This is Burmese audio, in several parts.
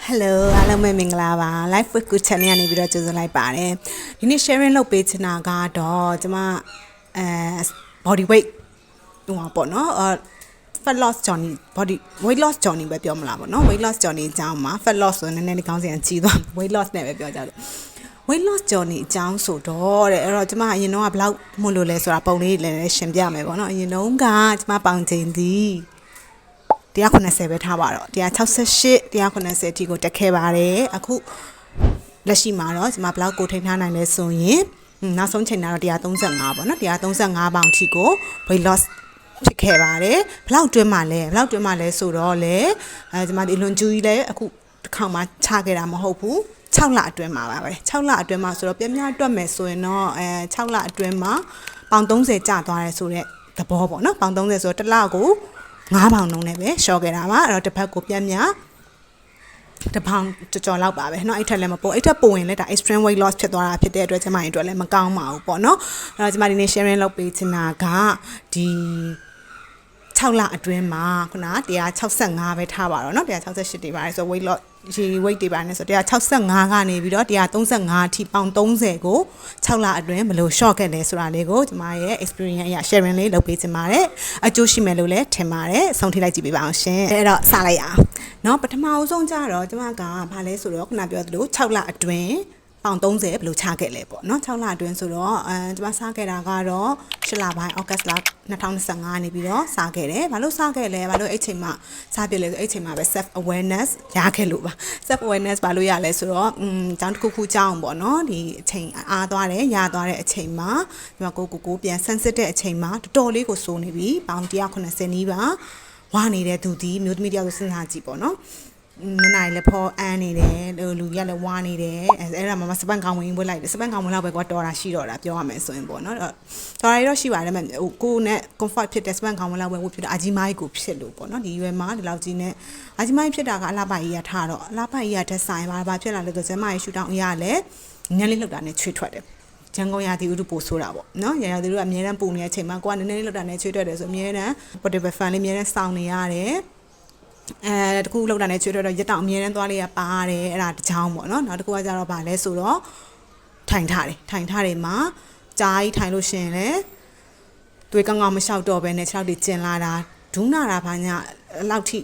Hello အားလုံးပဲမင်္ဂလာပါ Life with Good Channel ကနေပြီးတော့ကြိုဆိုလိုက်ပါတယ်ဒီနေ့ sharing လုပ်ပေးချင်တာကတော့ကျွန်မbody weight ဟိုပေါ့နော်fat loss journey body weight loss journey ပဲပြောမလားပေါ့နော် weight loss journey အကြောင်းမှာ fat loss ဆိုနည်းနည်းလေးခေါင်းစဉ်ကြီးသွား weight loss နဲ့ပဲပြောကြတယ် weight loss journey အကြောင်းဆိုတော့တဲ့အဲ့တော့ကျွန်မအရင်တော့ဘယ်လောက်မို့လို့လဲဆိုတာပုံလေးလည်းရှင်းပြမယ်ပေါ့နော်အရင်တော့ကကျွန်မပေါင်ချိန်သည်190ပဲထားပါတော့168 190အထိကိုတက်ခဲ့ပါတယ်အခုလက်ရှိမှာတော့ကျွန်မဘယ်လောက်ကိုထိန်းထားနိုင်လဲဆိုရင်နောက်ဆုံးချိန်တော့135ပေါ့နော်135ပေါင်အထိကို weight loss ဖြစ်ခဲ့ပါတယ်ဘယ်လောက်တွင်းမှလဲဆိုတော့လေကျွန်မဒီလွန်ကျူးကြီးလဲအခုတစ်ခေါက်မှချခဲ့တာမဟုတ်ဘူး6လအတွင်းမှာပါပဲ6လအတွင်းမှာဆိုတော့ပြင်းပြတွက်မယ်ဆိုရင်တော့6လအတွင်းမှာပေါင်30ကျသွားတယ်ဆိုတော့သဘောပေါ့နော်ပေါင်30ဆိုတော့တစ်လကို9ပေါင်နှုန်းနဲ့ပဲရှော့ခဲ့တာပါအဲ့တော့တစ်ဖက်ကိုပြန်တစ်ပေါင်ကြော်လောက်ပါပဲเนาะအဲ့ထက်လည်းမပို့အဲ့ထက်ပိုရင်လည်းဒါ extreme weight loss ဖြစ်သွားတာဖြစ်တဲ့အတွက်ကျမရင်အတွက်လည်းမကောင်းပါဘူးပေါ့เนาะအဲ့တော့ကျမဒီနေ့ sharing လုပ်ပေးချင်တာကဒီ6လအတွင်းမှာခုန165ပဲထားပါတော့เนาะ168တွေပါတယ်ဆို weight loss ဒီ weight တွေပါနေဆို165ကနေပြီးတော့135အထိပေါင်30ကို6လအတွင်းဘယ်လို short ခဲ့လဲဆိုတာလေးကိုကျွန်မရဲ့ experience အရာ sharing လေးလုပ်ပေးချင်ပါတယ်အကျိုးရှိမယ်လို့လည်းထင်ပါတယ်ဆုံးထိလိုက်ကြည့်ပေးပါအောင်ရှင်အဲ့တော့စလိုက်ရအောင်เนาะပထမအဆုံးကြတော့ကျွန်မကဘာလဲဆိုတော့ခုနပြောသလို6လအတွင်းပေါင်30ဘယ်လိုချခဲ့လဲပေါ့เนาะ6လအတွင်းဆိုတော့ကျွန်မစခဲ့တာကတော့8လပိုင်း August လ2025နေပြီးတော့စခဲ့တယ်ဘာလို့စခဲ့လဲဘာလို့အဲ့ချိန်မှာစပြလဲဆိုအဲ့ချိန်မှာပဲ self awareness ရခဲ့လို့ပါ self awareness ဘာလို့ရလဲဆိုတော့အကြောင်းတစ်ခုကြောင်းပေါ့เนาะဒီအချိန်အားသွားတယ်ရသွားတဲ့အချိန်မှာကျွန်မကိုပြန် sensitive တဲ့အချိန်မှာတော်တော်လေးကိုစိုးနေပြီပေါင်190နီးပါဝါနေတဲ့သူဒီမျိုးသမီးတယောက်ကိုစဉ်းစားကြည့်ပေါ့เนาะမျက်နှာလည်းဖောအန်းနေတယ်လူရလည်းဝါနေတယ်အဲ့ဒါမှစပန့်ကောင်ဝင်ဝတ်လိုက်တယ်စပန့်ကောင်ဝင်လောက်ပဲကွာတော်တာရှိတော့တာပြောရမယ်ဆိုရင်ပေါ့နော်တော်ရတော့ရှိပါတယ်ဟိုကိုနဲ့ comfort ဖြစ်တဲ့စပန့်ကောင်ဝင်လောက်ပဲဝတ်ဖြစ်တာအကြီးမိုင်းကိုဖြစ်လို့ပေါ့နော်ဒီရွယ်မှာဒီလောက်ကြီးနဲ့အကြီးမိုင်းဖြစ်တာကအလားပါကြီးရထားတော့အလားပါကြီးရတဲ့ဆိုင်ဘာဖြစ်လာလဲဆိုကျမရဲ့ရှူတောင်းအရာလည်းညနေလောက်တာနဲ့ချွေထွက်တယ်ဂျန်ကုန်ရာသီဥတုပို့ဆိုတာပေါ့နော်ရာသီဥတုကအများတန်းပုံနေတဲ့အချိန်မှာကိုကနည်းနည်းလောက်တာနဲ့ချွေထွက်တယ်ဆိုအများတန်း portable fan လေးအများတန်းစောင်းနေရတယ်တခုလောက်တာနဲ့ချွေတော့ရက်တောင်အမြဲတမ်းသွားလေးရပါရတယ်အဲ့ဒါတချောင်းပေါ့နော်နောက်တစ်ခုကကြတော့ဗာလဲဆိုတော့ထိုင်ထားတယ်မှာကြားကြီးထိုင်လို့ရှိရင်လည်းသွေးကောင်းကောင်းမလျှောက်တော့ဘဲနဲ့6တွေကျင်လာတာဒူးနာတာဘာညာအဲ့လောက်ထိ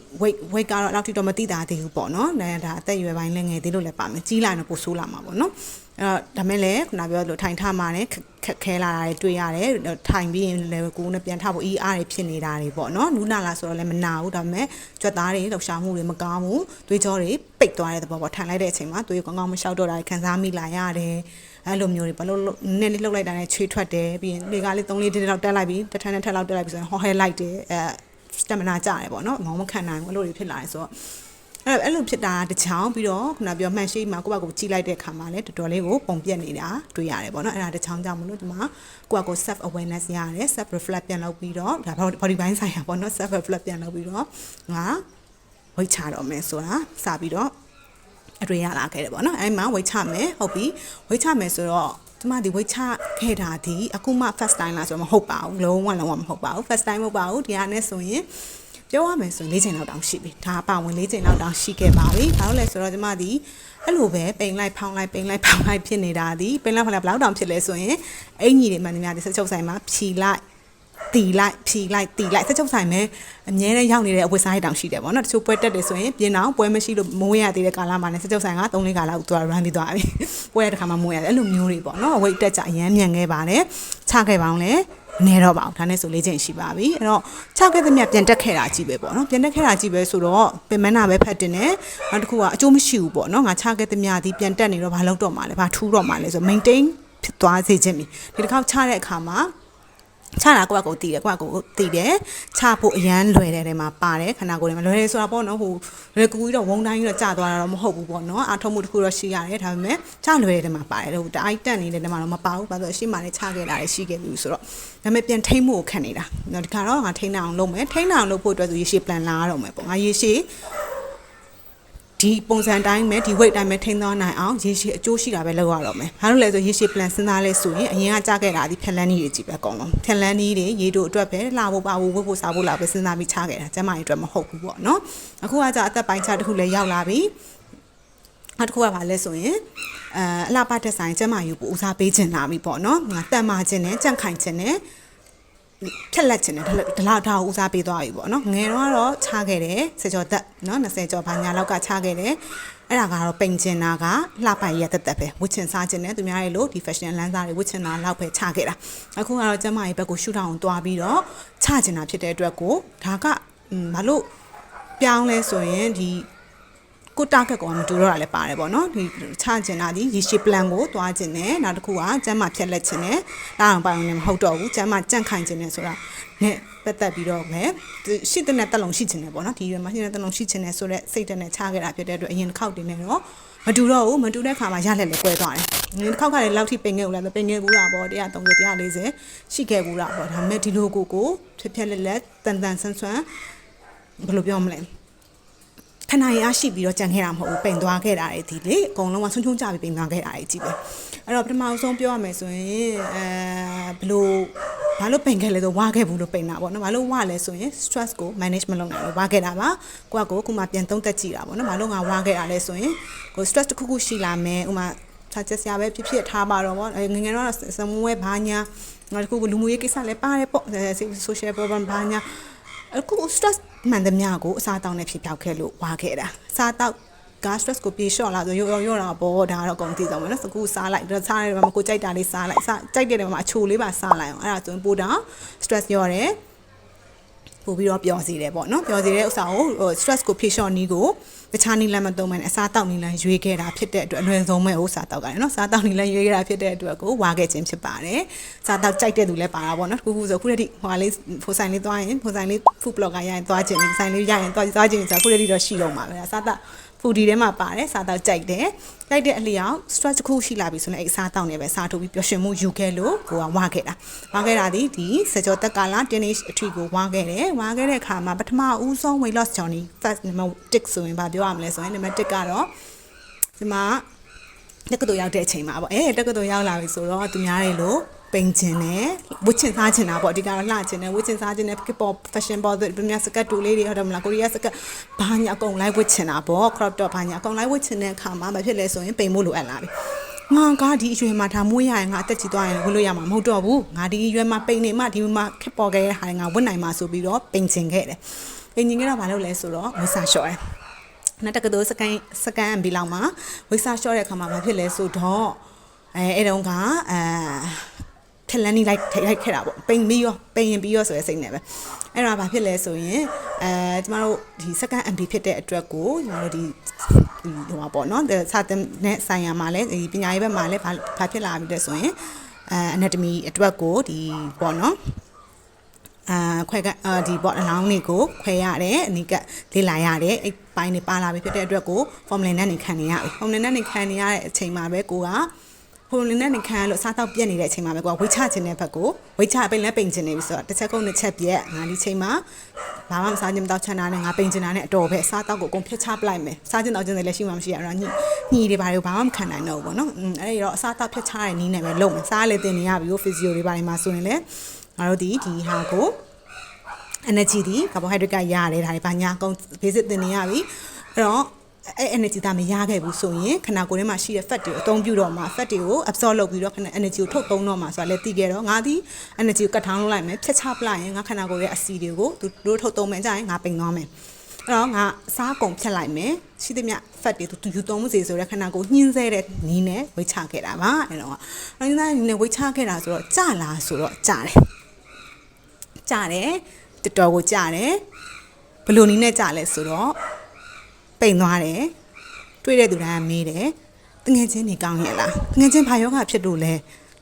weight ကတော့အဲ့လောက်ထိတော့မသိတာသေးဘူးပေါ့နော်ဒါအသက်အရွယ်ပိုင်းလည်းငယ်သေးလို့လည်းပါမယ်ကြီးလာရင်ပိုဆိုးလာမှာပေါ့နော်အဲ့တော့ဒါမဲ့လည်းခုနပြောလို့ထိုင်ထားမှလည်းခက်ခဲလာတာတွေတွေ့ရတယ်ထိုင်ပြီးရင်လည်းကိုယ်နဲ့ပြန်ထဖို့ERတွေဖြစ်နေတာတွေပေါ့နော်နူးနာလာဆိုတော့လည်းမနာဘူးဒါပေမဲ့ကြွက်သားတွေလှုပ်ရှားမှုတွေမကောင်းဘူးသွေးကြောတွေပိတ်သွားတဲ့သဘောပေါ့ထိုင်လိုက်တဲ့အချိန်မှာသွေးကောင်းကောင်းမလျှောက်တော့တာခံစားမိလာရတယ်အဲ့လိုမျိုးတွေဘာလို့နည်းနည်းလှုပ်လိုက်တာနဲ့ချွေးထွက်တယ်ပြီးရင်လေကားလေး3-4တက်လောက်တက်လိုက်ပြီးတစ်ထပ်နဲ့ထပ်လောက်တက်လိုက်ပြီးဆိုရင်ဟောဟဲလိုက်တယ်stamina ကျတယ်ပေါ့နော်ငေါမခံနိုင်ဘူးအဲ့လိုတွေဖြစ်လာတယ်ဆိုတော့အဲ့လိုဖြစ်တာတချောင်းပြီးတော့ခုနပြောမှန်ရှိမှာကိုယ့်ဘက်ကိုကြည့်လိုက်တဲ့အခါမှာလည်းတော်တော်လေးကိုပုံပြက်နေတာတွေ့ရတယ်ပေါ့နော်အဲ့ဒါတချောင်းကြောင့်မလို့ဒီမှာကိုယ့်ဘက်ကို self awareness ရတယ် self reflect ပြန်လုပ်ပြီးတော့ဒါ body ပိုင်းဆိုင်ရာပေါ့နော် self reflect ပြန်လုပ်ပြီးတော့ငါဝိတ်ချတော့မယ်ဆိုတာစပြီးတော့အတွေ့ရလာခဲ့တယ်ပေါ့နော်အဲ့မှာဝိတ်ချမယ်ဟုတ်ပြီဝိတ်ချမယ်ဆိုတော့ကျမဒီဝိတ်ချခဲ့တာဒီအခုမှ first time လားဆိုတော့မဟုတ်ပါဘူးလုံးဝမဟုတ်ပါဘူး first time မဟုတ်ပါဘူးဒီဟာနဲ့ဆိုရင်ပြောရမယ်ဆိုရင်4ချိန်လောက်တောင်ရှိပြီဒါပါဝင်4ချိန်လောက်တောင်ရှိခဲ့ပါပြီဘာလို့လဲဆိုတော့ကျမဒီအဲ့လိုပဲပိန်လိုက်ဖောင်းလိုက်ဖြစ်နေတာဒီပိန်လိုက်ဖောင်းလိုက်ဘယ်လောက်တောင်ဖြစ်လဲဆိုရင်အင်ကြီးတွေမှန်သမျှဒီစချုပ်ဆိုင်မှာဖြီလိုက်တီလိုက်စချုပ်ဆိုင်မဲ့အမြဲတမ်းရောက်နေတဲ့အဝတ်စားရတောင်ရှိတယ်ပေါ့နော်တချို့ပွဲတက်တယ်ဆိုရင်ပြင်းအောင်ပွဲမရှိလို့မိုးရသေးတဲ့ကာလမှာလည်းစချုပ်ဆိုင်က3-4ကာလလောက်သူက run ပြီးသွားပြီပွဲတဲ့ခါမှာမိုးရတယ်အဲ့လိုမျိုးတွေပေါ့နော်ဝိတ်တက်ကြအရမ်းမြန်ခဲ့ပါတယ်ချခဲ့ပါအောင်လေနေတော့ပါဘူးဒါနဲ့ဆို4ချိန်ရှိပါပြီအဲ့တော့6ခဲ့သမျှပြန်တက်ခဲ့တာကြီးပဲပေါ့နော်ပြန်တက်ခဲ့တာကြီးပဲဆိုတော့ပင်မနာပဲဖတ်တင်တယ်နောက်တစ်ခုကအကျိုးမရှိဘူးပေါ့နော်ငါ6ခဲ့သမျှဒီပြန်တက်နေတော့ဘာလုပ်တော့မှာလဲဘာထူးတော့မှာလဲဆို maintain ဖြစ်သွားစေခြင်းပြီဒီတစ်ခေါက်ချတဲ့အခါမှာချတာကိုယ့်ကိုတည်တယ်ချဖို့အရန်လွယ်တဲ့နေရာမှာပါတယ်ခန္ဓာကိုယ်ထဲမှာလွယ်တယ်ဆိုတာပေါ့နော်ဟိုလွယ်ကူပြီးတော့ဝုန်းတိုင်းတော့ကျသွားတာတော့မဟုတ်ဘူးပေါ့နော်အာထုံးမှုတစ်ခုတော့ရှိရတယ်ဒါပေမဲ့ချလွယ်တဲ့နေရာမှာပါတယ်ဟိုတအိုက်တက်နေတဲ့နေရာမှာတော့မပါဘူးဘာလို့အရှိမှလည်းချခဲ့တာလည်းရှိခဲ့ပြီဆိုတော့ဒါပေမဲ့ပြန်ထိမ့်မှုကိုခံနေတာဒီခါတော့ငါထိမ့်အောင်လုပ်မယ်ထိမ့်အောင်လုပ်ဖို့အတွက်ဆိုရေရှည် plan လာရတော့မယ်ပေါ့ငါရေရှည်ဒီပုံစံတိုင်းပဲဒီ weight တိုင်းပဲထိန်းသွားနိုင်အောင်ရေရှည်အကျိုးရှိတာပဲလုပ်ရတော့မယ်။ဘာလို့လဲဆိုရေရှည် plan စဉ်းစားလဲဆိုရင်အရင်ကကြားခဲ့တာဒီဖြက်လန်းနည်းတွေကြည့်ပဲအကုန်လုံး။ဖြက်လန်းနည်းတွေရေတို့အတွက်ပဲလှဖို့ပါဖို့ဝတ်ဖို့စားဖို့လာပဲစဉ်းစားပြီးချခဲ့တာ။ကျမရဲ့အတွက်မဟုတ်ဘူးပေါ့နော်။အခုကကြာအသက်ပိုင်းခြားတစ်ခုလည်းရောက်လာပြီ။ တစ်ခုကဘာလဲဆိုရင်အလှပတက်ဆိုင်ကျမယူပူဦးစားပေးခြင်းလာပြီပေါ့နော်ငါတက်မှခြင်းနဲ့ကြန့်ခိုင်ခြင်းနဲ့ဖြက်လက်ခြင်းနဲ့ဒီလောက်ထားဦးစားပေးသွားပြီပေါ့နော်ငယ်တော့ချခဲ့တယ်စေကျော်သက်နော်20ကျော်ဘာညာလောက်ကချခဲ့တယ်အဲ့ဒါကတော့ပိန်ကျင်တာကလှပိုင်ရတက်ပဲဝစ်ချင်စားခြင်းနဲ့သူများရဲ့လို့ဒီ fashion လမ်းစားတွေဝစ်ချင်တာလောက်ပဲချခဲ့တာအခုကတော့ကျမရဲ့ဘက်ကိုရှူထောင်သွားပြီးတော့ချကျင်တာဖြစ်တဲ့အတွက်ကိုဒါကဘာလို့ပြောင်းလဲဆိုရင်ဒီကိုတာကကောမတူတော့တာလည်းပါတယ်ပေါ့နော်ဒီချကျင်တာဒီရေရှည် plan ကိုသွားကျင်တယ်နောက်တစ်ခုကကျမ်းမာဖြက်လက်ခြင်းနဲ့ဒါအောင်ပိုင်နေမဟုတ်တော့ဘူးကျမ်းမာကြန့်ခိုင်ခြင်းနဲ့ဆိုတာနဲ့ပတ်သက်ပြီးတော့ပဲရှိတဲ့နဲ့တက်လုံးရှိခြင်းနဲ့ပေါ့နော်ဒီရွယ်မှာရှိတဲ့တက်လုံးရှိခြင်းနဲ့ဆိုတော့စိတ်တက်နဲ့ချခဲ့တာဖြစ်တဲ့အတွက်အရင်တစ်ခေါက်တင်နေတော့မတူတော့ဘူးမတူတဲ့ခါမှာရလက်လည်းကွဲသွားတယ်ဒီတစ်ခေါက်ကလည်းလောက်ထိပိန်ခဲ့ဦးလားမပိန်ခဲ့ဘူးလားပေါ့130 140ရှိခဲ့ဘူးလားပေါ့ဒါပေမဲ့ဒီလိုကိုဖြက်လက်တန်တန်ဆန်းဆန်းဘယ်လိုပြောမလဲခဏရရှိပြီးတော့ကြံခဲ့တာမဟုတ်ဘူးပိန်သွားခဲ့တာတွေဒီလေအကုန်လုံးကဆုံးချုံကြပြီးပိန်သွားခဲ့တာတွေကြီးပဲအဲ့တော့ပထမဆုံးပြောရမယ်ဆိုရင်ဘလို့ဘာလို့ပိန်ခဲ့လဲဆိုဝါခဲ့ဘူးလို့ပိန်တာပေါ့နော်ဘာလို့ဝါလဲဆိုရင် stress ကို manage မလုပ်နိုင်လို့ဝါခဲ့တာပါကိုကခုမှပြန်သုံးသက်ကြည့်တာပေါ့နော်ဘာလို့ငါဝါခဲ့တာလဲဆိုရင်ကို stress တစ်ခုခုရှိလာမယ်ဥမာထားချက်စရာပဲဖြစ်ထားပါတော့ပေါ့ငငယ်တော့စမွဲဘာညာငါတခုလူမှုရေးကိစ္စလည်းပါတယ်ပေါ့ social problem ဘာညာအခု stress မှန်သမျှကိုအစားတောင်းနဲ့ဖြစ်ပြောက်ခဲ့လို့ဝါခဲ့တာစားတောက်က stress ကိုပြေလျှော့လာဆိုရောတာပေါ့ဒါကတော့အကုန်သိဆုံးပဲနော်စကူစားလိုက်စားရတယ်မှာကိုကြိုက်တာလေးစားလိုက်ကြိုက်တဲ့မှာအချိုလေးပါစားလိုက်အောင်အဲ့ဒါဆိုရင်ပို့တာ stress ရောတယ်ပို့ပြီးတော့ပျော်စီတယ်ပေါ့နော်ပျော်စီတဲ့ဥစ္စာကိုstress ကိုဖြေလျှော့နည်းကိုတခြားနည်းလမ်းမသုံးမနဲ့အစားတောက်နည်းလမ်းရွေးခဲ့တာဖြစ်တဲ့အတွက်အလွယ်ဆုံးပဲဥစ္စာတောက်ကြတယ်နော်စားတောက်နည်းလမ်းရွေးခဲ့တာဖြစ်တဲ့အတွက်ကိုဝါခဲ့ခြင်းဖြစ်ပါတယ်စားတောက်ကြိုက်တဲ့သူလည်းပါတာပေါ့နော်ခုဆိုခုတည်းဟိုလေးဖိုဆိုင်လေးသွားရင်ဖိုဆိုင်လေး food blogger ရရင်သွားခြင်းဆိုင်လေးရရင်သွားခြင်းဆိုခုတည်းတော့ရှိတော့မှာပဲစားတောက်ဖူဒီထဲမှာပါတယ်စားတောက်ကြိုက်တဲ့အလျောက် stress တစ်ခုရှိလာပြီဆိုရင်အဲ့စားတောက်နေပဲစားထုတ်ပြီးပျော်ရွှင်မှုယူခဲ့လို့ကိုကဝါခဲ့တာဒီစကြောတက်ကာလာ teenage အထီကိုဝါခဲ့တဲ့အခါမှာပထမဦးဆုံး weight loss journey first number 1ဆိုရင်ဗာပြောရမလဲဆိုရင် number 1ကတော့ဒီမှာတက္ကသိုလ်ရောက်တဲ့အချိန်မှာပေါ့တက္ကသိုလ်ရောက်လာပြီဆိုတော့သူများတွေလို့ပိန်ခြင်းနဲ့ဝတ်ချင်စားခြင်းတာပေါ့အဓိကတော့လှခြင်းနဲ့ဝတ်ချင်စားခြင်းနဲ့ K-pop fashion ပေါ်သူများစကတ်တူလေးတွေဟုတ်တယ်မလားကိုရီးယားစကတ်ဘာညာအကုန်လိုက်ဝတ်ချင်တာပေါ့ crop top ဘာညာအကုန်လိုက်ဝတ်ချင်တဲ့အခါမှာမဖြစ်လဲဆိုရင်ပိန်မို့လိုအပ်လာပြီငါကဒီအရွယ်မှာဒါမွေးရရင်ငါအသက်ကြီးသွားရင်ဝတ်လို့ရမှာမဟုတ်တော့ဘူးငါဒီအရွယ်မှာပိန်နေမှဒီမှာခက်ပေါ်ခဲ့တဲ့ဟာငါဝတ်နိုင်မှာဆိုပြီးတော့ပိန်ချင်ခဲ့တယ်ပိန်ချင်ခဲ့တော့ဘာလုပ်လဲဆိုတော့ဝတ်စားလျှော့တယ်နောက်တက်ကတို့စကန်ဘီလောက်မှာဝတ်စားလျှော့တဲ့အခါမှာဘာဖြစ်လဲဆိုတော့အဲ့တုန်းကထလန်နေလိုက်ခဲ့တာပေါ့ပိန်ပြီးရင်ပြီးရောဆိုတဲ့စိတ်နဲ့ပဲအဲ့ဒါဘာဖြစ်လဲဆိုရင်ကျမတို့ဒီ second MB ဖြစ်တဲ့အတွက်ကိုကျမတို့ဒီဟိုပါပေါ့နော်စာသင်နဲ့ဆိုင်ရာမှာလည်းဒီပညာရေးဘက်မှာလည်းဘာဖြစ်လာပြီလဲဆိုရင် anatomy အတွက်ကိုဒီပေါ့နော်ခွဲကဒီပေါ့အလောင်းတွေကိုခွဲရတယ်အနိကလေ့လာရတယ်အဲ့ပိုင်းတွေပါလာပြီဖြစ်တဲ့အတွက်ကို formula နဲ့နေခံနေရပြီ formula နဲ့နေခံနေရတဲ့အချိန်မှာပဲကိုကဖိုလင်းနဲ့ခံလို့စားတော့ပြက်နေတဲ့အချိန်မှာပဲကွာဝိချခြင်းတဲ့ဘက်ကိုဝိချပိန်လက်ပိန်ခြင်းနေပြီဆိုတော့တစ်ချက်ကုန်တစ်ချက်ပြက်ငါဒီချိန်မှာဘာမှမစားခြင်းမတော့ချန်တာနဲ့ငါပိန်ခြင်းတာနဲ့အတော်ပဲစားတော့ကိုအကုန်ဖြတ်ချပလိုက်မယ်စားခြင်းတော့ခြင်းတွေလည်းရှိမှမရှိရတော့ညှီတွေဘာတွေဘာမှမခံနိုင်တော့ဘူးပေါ့နော်အဲ့ဒီတော့အစားတော့ဖြတ်ချတဲ့နည်းနဲ့ပဲလုပ်မယ်စားလေတင်နေရပြီကို physio တွေဘာတွေမှာဆိုရင်လည်းငါတို့ဒီဟာကို energy ဒီ carbohydrate ကရတယ်ဒါတွေဘာညာအကုန် basic တင်နေရပြီအဲ့တော့အဲ့ energy သားမရခဲ့ဘူးဆိုရင်ခန္ဓာကိုယ်ထဲမှာရှိတဲ့ fat တွေကိုအသုံးပြုတော့မှာ fat တွေကို absorb လုပ်ပြီးတော့ခန္ဓာ energy ကိုထုတ်သုံးတော့မှာဆိုတာလည်းသိခဲ့တော့ငါဒီ energy ကိုကတ်ထောင်းလုပ်လိုက်မယ်ဖြတ်ချပလိုက်ရင်ငါခန္ဓာကိုယ်ရဲ့အဆီတွေကိုသူတို့ထုတ်သုံးမယ်ကြရင်ငါပိန်သွားမယ်အဲ့တော့ငါအစားကုန်ဖြတ်လိုက်မယ်ရှိသမျှ fat တွေသူယူသုံးမှုစီဆိုတဲ့ခန္ဓာကိုယ်ညှင်းဆဲတဲ့နီးနဲ့ဝိချခဲ့တာပါအဲ့တော့အင်းသားနီးနဲ့ဝိချခဲ့တာဆိုတော့ကြလားဆိုတော့ကြတယ်တော်တော်ကိုကြတယ်ဘယ်လိုနည်းနဲ့ကြလဲဆိုတော့ပိန်သွားတယ်တွေ့တဲ့သူတိုင်းကမေးတယ်တငယ်ချင်းနေကောင်းရဲ့လားတငယ်ချင်းဘာယောဂဖြစ်လို့လ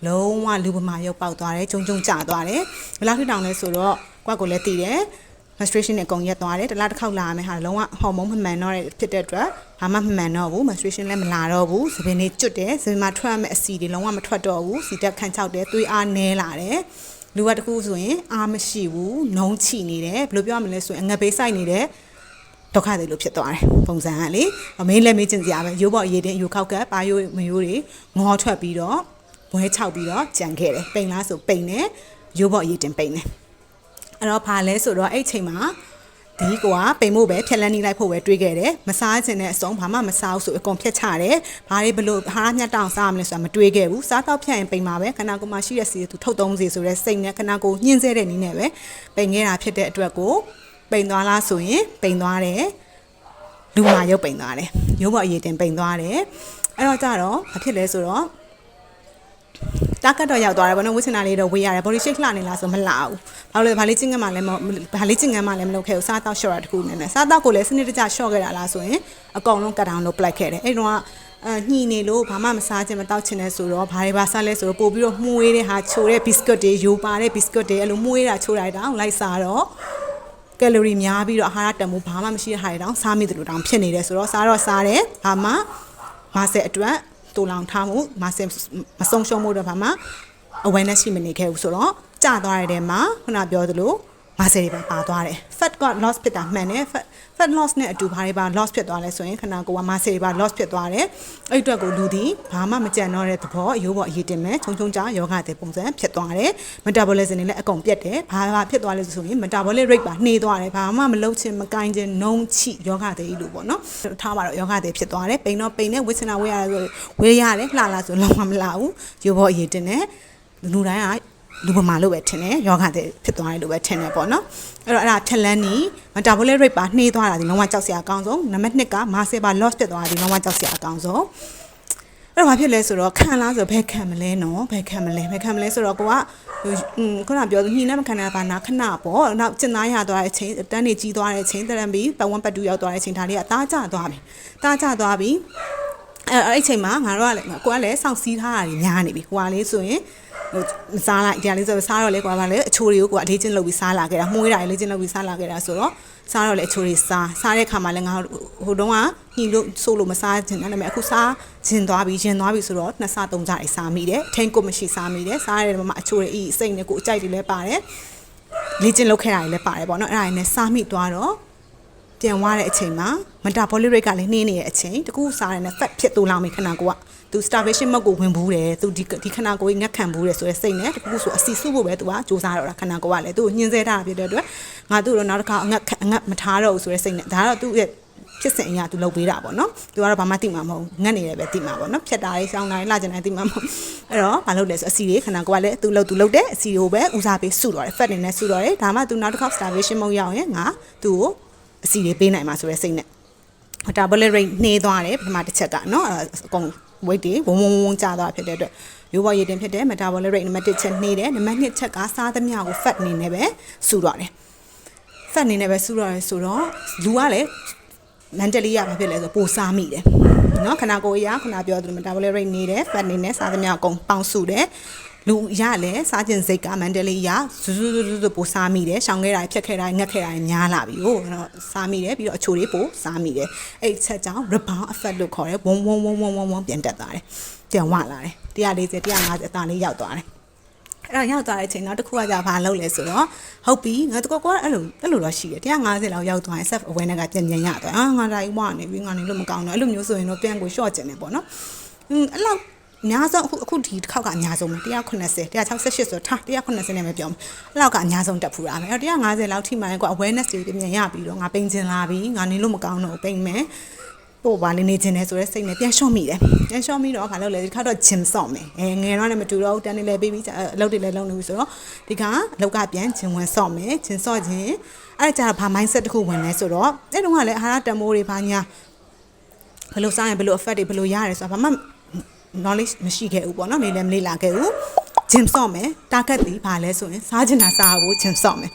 ဲလုံးဝလူပမာရုပ်ပေါက်သွားတယ်ကျုံကျသွားတယ်ဘယ်လောက်ထိတောင်လဲဆိုတော့ကွက်ကိုလည်းတည်တယ် menstruation နဲ့အကုန်ရက်သွားတယ်တစ်လားတစ်ခေါက်လာမယ်ဟာလုံးဝဟော်မုန်းမမှန်တော့တဲ့ဖြစ်တဲ့အတွက်ဘာမှမမှန်တော့ဘူး menstruation လည်းမလာတော့ဘူးသပင်တွေကျွတ်တယ်သပင်မှာထွက်ရမယ့်အဆီတွေလုံးဝမထွက်တော့ဘူးစီတက်ခန့်ချောက်တယ်သွေးအားနည်းလာတယ်လူကတခုဆိုရင်အားမရှိဘူးနှုံးချီနေတယ်ဘယ်လိုပြောရမလဲဆိုရင်အငတ်ဘေးစိုက်နေတယ်ဒုက္ခတွေလို့ဖြစ်သွားတယ်ပုံစံကလေမင်းလည်းမေးချင်စရာပဲရိုးပေါ်ရည်တင်ယူခောက်ကပ်ပါရိုးမရိုးတွေငေါထွက်ပြီးတော့ဝဲချောက်ပြီးတော့ကြံခဲ့တယ်ပိန်လားဆိုပိန်တယ်ရိုးပေါ်ရည်တင်ပိန်တယ်အဲ့တော့ဘာလဲဆိုတော့အဲ့ချိန်မှာ ဒီကွာပိန်မို့ပဲဖြက်လန်းနေလိုက်ဖို့ပဲတွေးခဲ့တယ်မစားချင်တဲ့အစုံဘာမှမစားဘူးဆိုအကုန်ဖြက်ချတယ်ဘာတွေဘလို့ဟာရမြတ်တောင်စားမလဲဆိုတာမတွေးခဲ့ဘူးစားတော့ဖြတ်ရင်ပိန်မှာပဲခဏကိုမှရှိတဲ့စီသူထုတ်သုံးစီဆိုတဲ့စိတ်နဲ့ခဏကိုညှင်းဆဲတဲ့နည်းနဲ့ပဲပိန်ခဲ့တာဖြစ်တဲ့အတွက်ကိုပိန်သွားလားဆိုရင်ပိန်သွားတယ်လူမာရုပ်ပိန်သွားတယ်ရုပ်ပေါ်အရေးတင်ပိန်သွားတယ်အဲ့တော့ကြတော့ဘာဖြစ်လဲဆိုတော့တာကတော့ရောက်သွားတယ်ဗောနော်ဝိစင်နာလေးတော့ဝေးရတယ် body shape လှနေလားဆိုမလှဘူးဘာလို့လဲဘာလေးချင်းငတ်မှလည်းဘာလေးချင်းငတ်မှလည်းမလုပ်ခဲ့ဘူးစားတော့ short တခုနဲ့စားတော့ကိုလည်းစနစ်တကျ short ခဲ့တာလားဆိုရင်အကုန်လုံး cut down လုပ်ပလိုက်ခဲ့တယ်အဲ့တော့ညှိနေလို့ဘာမှမစားချင်မတောက်ချင်တဲ့ဆိုတော့ဘာတွေပါစားလဲဆိုတော့ပို့ပြီးတော့မှုေးတဲ့ဟာချိုတဲ့ biscuit တွေယိုပါတဲ့ biscuit တွေအဲ့လိုမှုေးတာချိုတာတောင်လိုက်စားတော့ကယ်လိုရီများပြီးတော့အာဟာရတန်ဖိုးဘာမှမရှိတဲ့ဟာတွေတောင်စားမိတယ်လို့တောင်ဖြစ်နေတယ်ဆိုတော့စားတော့စားတယ်ဘာမှမဆဲအတွက်တူလောင်ထားမှုမဆဲမဆုံးရှုံးမှုတော့ဘာမှ awareness ရှိမနေခဲ့ဘူးဆိုတော့ကြာသွားတဲ့ထဲမှာခုနပြောသလိုမဆဲတွေပါသွားတယ် fat က loss ဖြစ်တာမှန်တယ် fat loss နဲ့အတူဘာတွေပါ loss ဖြစ်သွားလဲဆိုရင်ခဏကိုကမဆဲတွေပါ loss ဖြစ်သွားတယ်အဲ့အတွက်ကိုလူဒီဘာမှမကြံတော့တဲ့သဘောအယိုးပေါ်အရေးတင်မဲ့ချုံချုံကြာယောဂတဲ့ပုံစံဖြစ်သွားတယ် metabolism တွေလည်းအကုန်ပြတ်တယ်ဘာဖြစ်သွားလဲဆိုရင် metabolic rate ပါနှေးသွားတယ်ဘာမှမလုပ်ချင်မကိုင်းချင်နှုံးချိယောဂတဲ့လို့ပေါ့နော်ထားပါတော့ယောဂတဲ့ဖြစ်သွားတယ်ပိန်တော့ပိန်နဲ့ဝိစင်နာဝေးရတယ်ဆိုဝေးရတယ်လှလာဆိုလုံးဝမလှဘူးယိုးပေါ်အရေးတင်တယ်လူတိုင်းကလူပမာလို့ပဲထင်တယ်ယောဂတဲ့ဖြစ်သွားတယ်လို့ပဲထင်တယ်ပေါ့နော်အဲ့တော့အဲ့ဒါဖြက်လန်းနီ metabolic rate ပါနှေးသွားတာဒီလုံးဝကြောက်စရာအကောင်းဆုံးနံပါတ်2က muscle ပါ loss ဖြစ်သွားတာဒီလုံးဝကြောက်စရာအကောင်းဆုံးအဲ့တော့ဘာဖြစ်လဲဆိုတော့ခံလားဆိုဘယ်ခံမလဲနော်ဘယ်ခံမလဲဆိုတော့ကိုကခုနပြောညှိနှက်မခံတာပါနာခဏပေါ့နောက်ကျင်သားရသွားတဲ့အချိန်တန်းနေကြီးသွားတဲ့အချိန်တရံပြီးပတ်ဝန်းပတ်တူရောက်သွားတဲ့အချိန်ဒါလေးကတားကျသွားပြီအဲ့အချိန်မှာငါတို့ကလည်းကိုကလည်းစောင့်စည်းထားတာညားနေပြီဟိုကလေးဆိုရင်မစားလိုက်ဒီလေးဆိုစားတော့လေကွာပါလေအချိုးတွေကိုကအလေးချင်းလုပ်ပြီးစားလာခဲ့တာမှုေးတာလေးချင်းလုပ်ပြီးစားလာခဲ့တာဆိုတော့စားတော့လေအချိုးတွေစားတဲ့ခါမှာလည်းငါဟိုတုန်းကညှိလို့ဆိုလို့မစားချင်တယ်ဒါပေမဲ့အခုစားရင်သွားပြီဆိုတော့နှစ်စားသုံးစားတွေစားမိတယ်ထိန်ကိုမရှိစားမိတယ်စားရတယ်မှာအချိုးတွေအစိမ့်နဲ့ကိုအကြိုက်တွေလည်းပါတယ်လေးချင်းလုပ်ခဲ့တာတွေလည်းပါတယ်ပေါ့နော်အဲ့ဒါတွေနဲ့စားမိသွားတော့ပြန်သွားတဲ့အချိန်မှာ metabolic rate ကလည်းနှင်းနေတဲ့အချိန်တကူစားရတဲ့ fat ဖြစ်တူလောင်ပြီခဏကိုကသူ starvation mode ကိုဝင်ဘူးတယ်သူဒီခဏကိုငတ်ခံဘူးတယ်ဆိုတဲ့စိတ်နဲ့တကူဆိုအစီစုဖို့ပဲသူကစူးစမ်းတော့တာခဏကိုကလည်းသူ့ကိုညှင်းဆဲထားတာဖြစ်တဲ့အတွက်ငါသူ့တော့နောက်တစ်ခါအငတ်မထားတော့ဘူးဆိုတဲ့စိတ်နဲ့ဒါကတော့သူ့ရဲ့ဖြစ်စဉ်အရာသူလုပ်ပေးတာပေါ့နော်သူကတော့ဘာမှသိမှာမဟုတ်ငတ်နေတယ်ပဲသိမှာပေါ့နော်ဖြတ်တာလေးစောင်းတာလေးလှကျင်တာသိမှာမဟုတ်အဲ့တော့ဘာလုပ်လဲဆိုအစီတွေခဏကိုကလည်းသူလုပ်တယ်အစီကိုပဲဦးစားပေးစုတော့တယ် fat နေနဲ့စုတော့တယ်ဒါမှသူနောက်တစ်ခါ starvation mode ရောက်ရင်ငါသူ့ကိုအစီတွေပေးနိုင်မှာဆိုတဲ့စိတ်နဲ့ metabolic rate နှေးသွားတယ်ပထမတစ်ချက်ကနော်အကုန် weight တွေဝုံကျသွားဖြစ်တဲ့အတွက်ရိုးပေါ်ရည်တင်ဖြစ်တဲ့ metabolic rate နံပါတ်1ချက်နှေးတယ်နံပါတ်2ချက်ကစားသမျှကို fat နေနဲ့ပဲစုတော့တယ် fat နေနဲ့ပဲစုတော့တယ်ဆိုတော့လူကလည်း mentally ရမှာဖြစ်လဲဆိုပိုစားမိတယ်နော်ခဏကိုရခဏပြောသလို metabolic rate နေတယ် fat နေနဲ့စားသမျှအကုန်ပေါင်းစုတယ်လူရလဲစားခြင်းစိတ်က mentally ရဇူးပိုစားမိတယ်ရှောင်ခဲ့တာဖြတ်ခဲ့တာငတ်ခဲ့တာများလာပြီဟုတ်တော့စားမိတယ်ပြီးတော့အချိုတွေပိုစားမိတယ်အဲ့ချက်ကြောင့် rebound effect လို့ခေါ်တယ်ဝုံပြန်တက်သွားတယ်ပြန်ဝလာတယ်140 150အသာလေးရောက်သွားတယ်အဲ့တော့ရောက်သွားတဲ့အချိန်နောက်တစ်ခုကကြာဘာလုပ်လဲဆိုတော့ဟုတ်ပြီငါတို့ကအဲ့လိုတော့ရှိတယ်150လောက်ရောက်သွားရင် self awareness ကပြန်ညံ့ရသွားငါတိုင်းဝနေပြီငါနေလို့မကောင်းတော့အဲ့လိုမျိုးဆိုရင်တော့ပြန်ကို short ကျင်တယ်ပေါ့နော်အဲ့လောက်အများဆုံးအခုဒီတစ်ခေါက်ကအများဆုံးပဲ190 168ဆိုထား190နဲ့ပဲပြောမယ်အဲ့လောက်ကအများဆုံးတက်ဖူးတာပဲအဲ့တော့150လောက်ထိမှရင်ကို awareness တွေပြန်ရပြီးတော့ငါပိန်ချင်လာပြီငါနေလို့မကောင်းတော့ပိန်မယ်ပို့ပါနေချင်တယ်ဆိုတဲ့စိတ်နဲ့ပြန်လျှော့မိတယ်ပြန်လျှော့မိတော့ခါလို့လေဒီခါတော့ gym ဆော့မယ်ငယ်တော့လည်းမတူတော့တန်းနေလဲပြီးအလုပ်တွေလည်းလုပ်နေပြီဆိုတော့ဒီခါအလုပ်ကပြန် gym ဝင်ဆော့မယ် gym ဆော့ခြင်းအဲ့ဒါကြဘာ mindset တစ်ခုဝင်လဲဆိုတော့အဲ့တုန်းကလည်းအာဟာရတန်ဖိုးတွေဘာညာဘယ်လိုစားရင်ဘယ်လို effect တွေဘယ်လိုရတယ်ဆိုတာဘာမှknowledge မရှိခဲ့ဘူးပေါ့နော်နေလည်းမလေ့လာခဲ့ဘူး gym ဆော့မယ် target ဒီဘာလဲဆိုရင်စားချင်တာစားဖို့ gym ဆော့မယ်